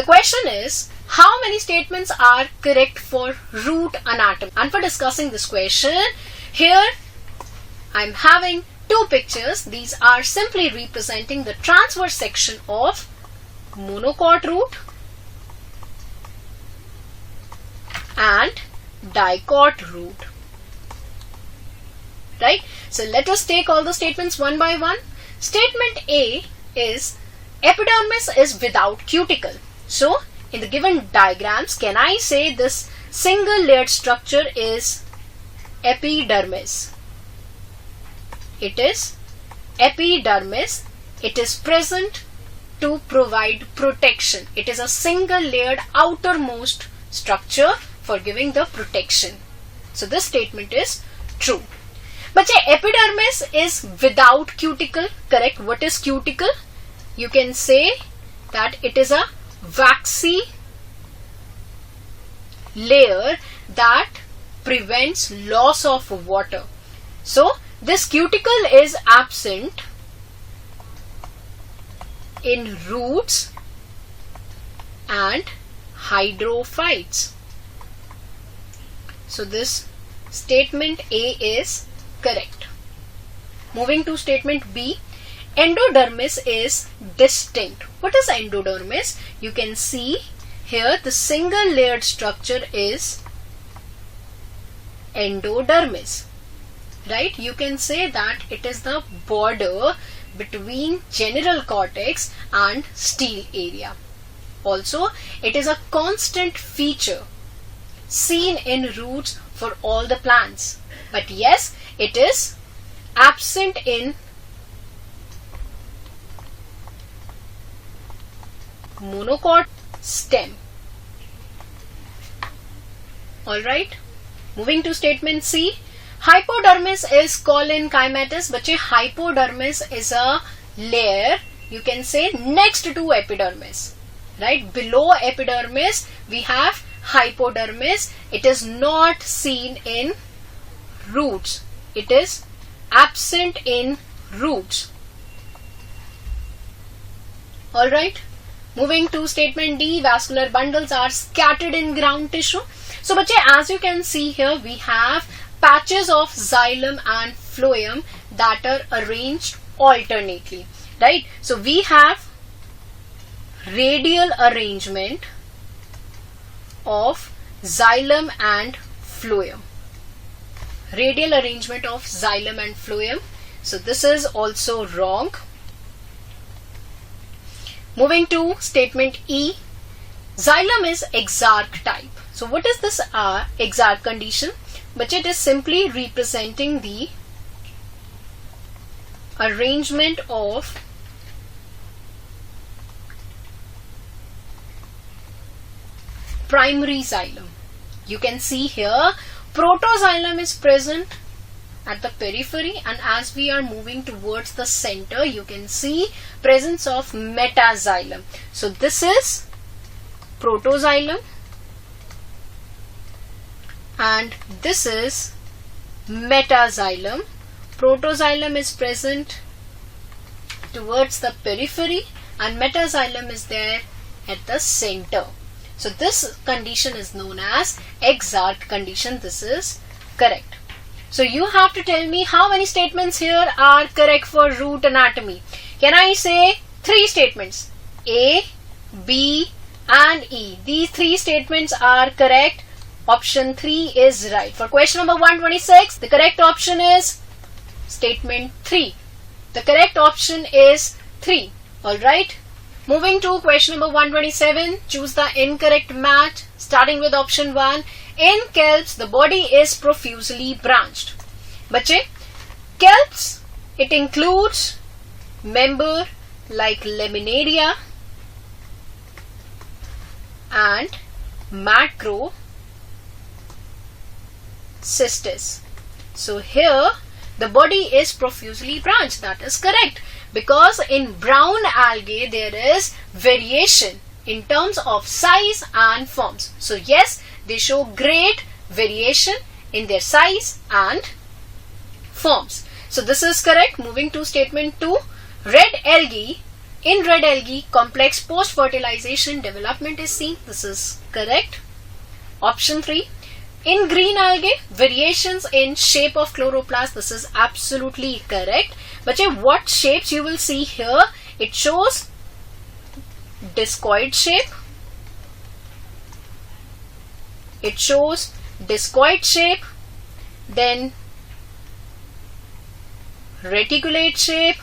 question is, how many statements are correct for root anatomy? And for discussing this question, here I am having two pictures. These are simply representing the transverse section of monocot root and dicot root. Right? So let us take all the statements one by one. Statement A is epidermis is without cuticle. So in the given diagrams, can I say this single layered structure is epidermis? It is epidermis. It is present to provide protection. It is a single layered outermost structure for giving the protection. So this statement is true. But epidermis is without cuticle, correct? What is cuticle? You can say that it is a waxy layer that prevents loss of water. So this cuticle is absent in roots and hydrophytes. So this statement A is correct. Moving to statement B, endodermis is distinct. What is endodermis? You can see here the single layered structure is endodermis. Right? You can say that it is the border between general cortex and stele area. Also, it is a constant feature seen in roots for all the plants. But yes, it is absent in monocot stem. Alright, moving to statement C. Hypodermis is collenchymatous. But hypodermis is a layer, you can say, next to epidermis. Right? Below epidermis we have hypodermis. It is not seen in roots. It is absent in roots. Alright. Moving to statement D, vascular bundles are scattered in ground tissue. So as you can see here, we have patches of xylem and phloem that are arranged alternately. Right? So we have radial arrangement of xylem and phloem. Radial arrangement of xylem and phloem. So this is also wrong. Moving to statement E, xylem is exarch type. So what is this exarch condition? But it is simply representing the arrangement of primary xylem. You can see here protoxylem is present at the periphery, and as we are moving towards the center, you can see presence of metaxylem. So this is protoxylem and this is metaxylem. Protoxylem is present towards the periphery and metaxylem is there at the center. So this condition is known as exarch condition. This is correct. So you have to tell me how many statements here are correct for root anatomy. Can I say 3 statements? A, B and E. These 3 statements are correct. Option 3 is right. For question number 126, the correct option is statement 3. The correct option is 3. Alright. Moving to question number 127, choose the incorrect match. Starting with option 1. In kelps, the body is profusely branched. Bache, kelps, it includes member like laminaria and macrocystis. So here the body is profusely branched. That is correct, because in brown algae there is variation in terms of size and forms. So yes, they show great variation in their size and forms. So this is correct. Moving to statement 2. Red algae In red algae, complex post-fertilization development is seen. This is correct. Option 3. In green algae, variations in shape of chloroplast. This is absolutely correct. But what shapes you will see here? It shows discoid shape. It shows discoid shape. Then reticulate shape.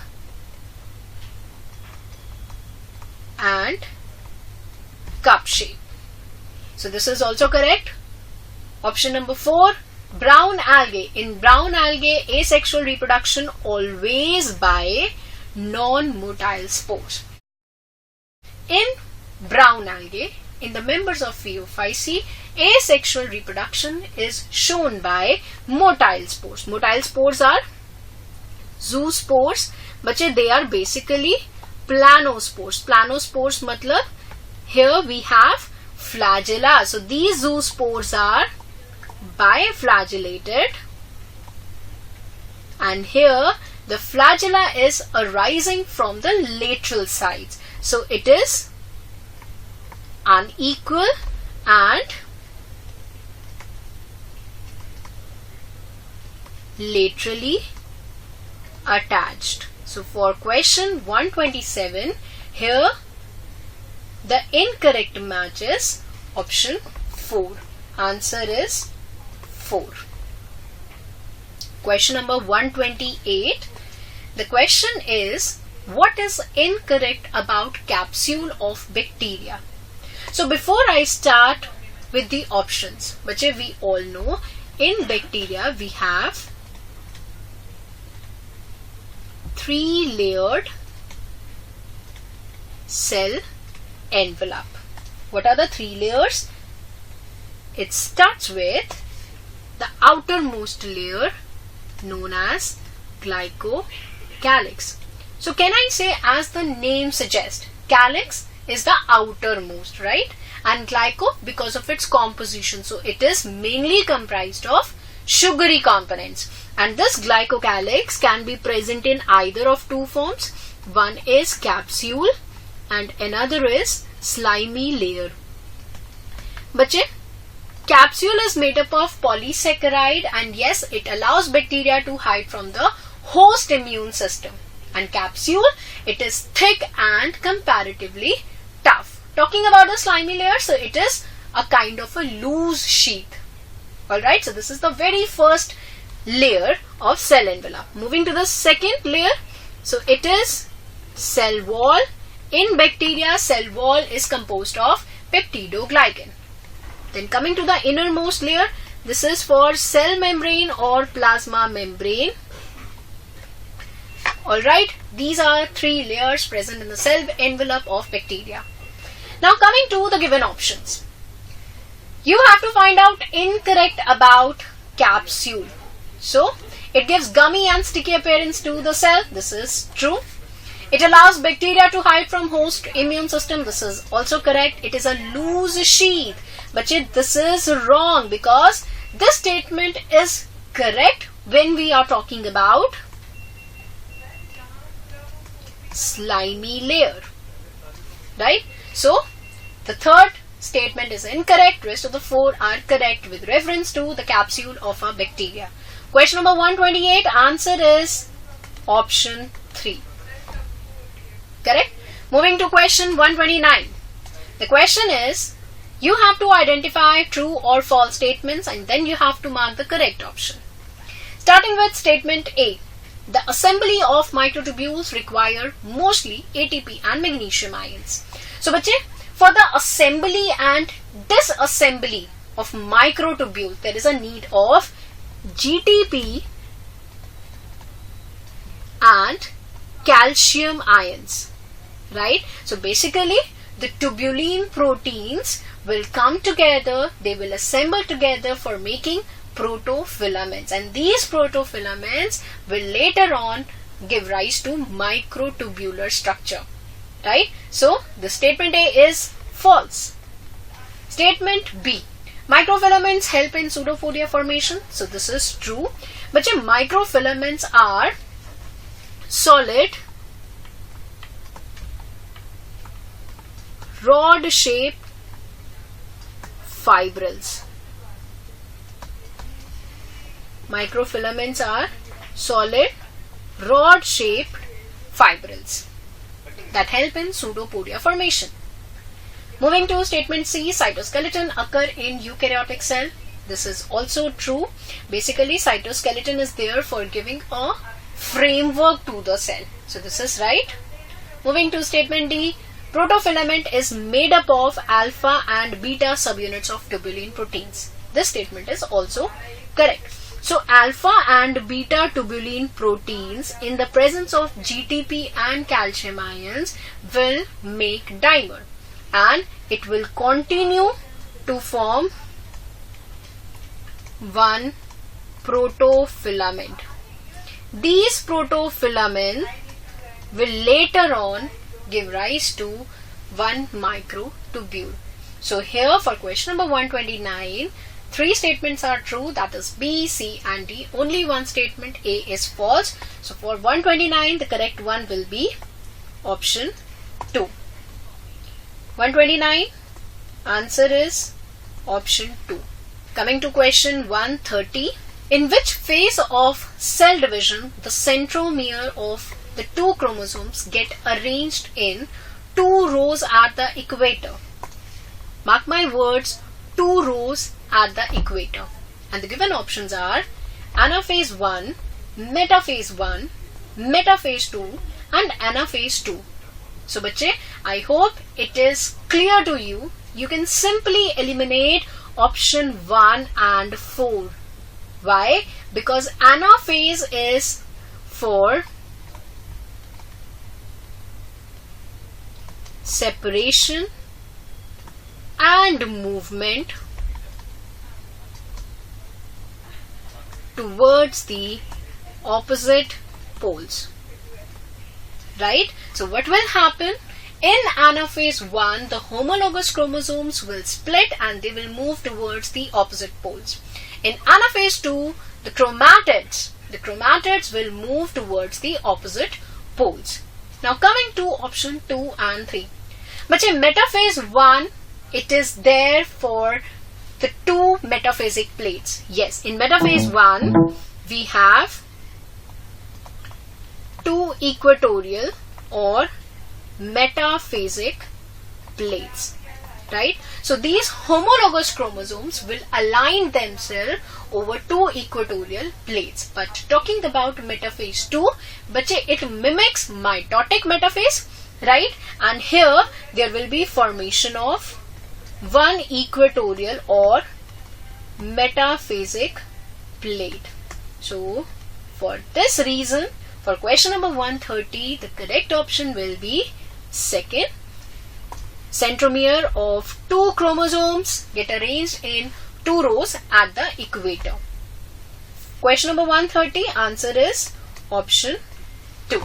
And cup shape. So this is also correct. Option number 4, brown algae. In brown algae, asexual reproduction always by non-motile spores. In brown algae, in the members of Phaeophyceae, asexual reproduction is shown by motile spores. Motile spores are zoospores, but they are basically planospores. Planospores matlab here we have flagella. So these zoospores are biflagellated, and here the flagella is arising from the lateral sides. So it is unequal and laterally attached. So for question 127, here the incorrect match is option 4. Answer is 4. Question number 128. The question is, what is incorrect about capsule of bacteria? So before I start with the options, we all know in bacteria we have 3-layered cell envelope. What are the 3 layers? It starts with the outermost layer known as glycocalyx. So can I say, as the name suggests, calyx is the outermost, right? And glyco because of its composition. So it is mainly comprised of sugary components. And this glycocalyx can be present in either of 2 forms. One is capsule and another is slimy layer. Bache, capsule is made up of polysaccharide, and yes, it allows bacteria to hide from the host immune system. And capsule, it is thick and comparatively tough. Talking about the slimy layer, so it is a kind of a loose sheath. Alright, so this is the very first layer of cell envelope. Moving to the second layer, so it is cell wall. In bacteria, cell wall is composed of peptidoglycan. Then coming to the innermost layer, this is for cell membrane or plasma membrane. Alright, these are 3 layers present in the cell envelope of bacteria. Now coming to the given options. You have to find out incorrect about capsule. So, it gives gummy and sticky appearance to the cell. This is true. It allows bacteria to hide from host immune system. This is also correct. It is a loose sheath. But this is wrong, because this statement is correct when we are talking about slimy layer. Right? So, the third statement is incorrect. Rest of the 4 are correct with reference to the capsule of a bacteria. Question number 128, answer is option 3. Correct? Moving to question 129. The question is, you have to identify true or false statements and then you have to mark the correct option. Starting with statement A. The assembly of microtubules require mostly ATP and magnesium ions. So, bache, for the assembly and disassembly of microtubules, there is a need of GTP and calcium ions, right? So basically the tubulin proteins will come together, they will assemble together for making protofilaments, and these protofilaments will later on give rise to microtubular structure, right? So the statement A is false. Statement B. Microfilaments help in pseudopodia formation. So this is true. But microfilaments are solid rod-shaped fibrils. Microfilaments are solid rod-shaped fibrils that help in pseudopodia formation. Moving to statement C, cytoskeleton occur in eukaryotic cell. This is also true. Basically, cytoskeleton is there for giving a framework to the cell. So this is right. Moving to statement D, protofilament is made up of alpha and beta subunits of tubulin proteins. This statement is also correct. So alpha and beta tubulin proteins in the presence of GTP and calcium ions will make dimer, and it will continue to form one protofilament. These protofilament will later on give rise to one microtubule. So here for question number 129, 3 statements are true, that is B, C and D. Only one statement A is false. So for 129, the correct one will be option 2. 129, answer is option 2. Coming to question 130. In which phase of cell division the centromere of the 2 chromosomes get arranged in 2 rows at the equator? Mark my words, 2 rows at the equator. And the given options are anaphase 1, metaphase 1, metaphase 2 and anaphase 2. So bache, I hope it is clear to you. You can simply eliminate option 1 and 4. Why? Because anaphase is for separation and movement towards the opposite poles. Right? So what will happen? In anaphase 1, the homologous chromosomes will split and they will move towards the opposite poles. In anaphase 2, the chromatids will move towards the opposite poles. Now coming to option 2 and 3. But in metaphase 1, it is there for the 2 metaphasic plates. Yes, in metaphase 1, we have 2 equatorial or metaphasic plates. Right? So these homologous chromosomes will align themselves over 2 equatorial plates. But talking about metaphase 2, it mimics mitotic metaphase, right? And here there will be formation of 1 equatorial or metaphasic plate. So for this reason, for question number 130, the correct option will be second. Centromere of 2 chromosomes get arranged in 2 rows at the equator. Question number 130, answer is option 2.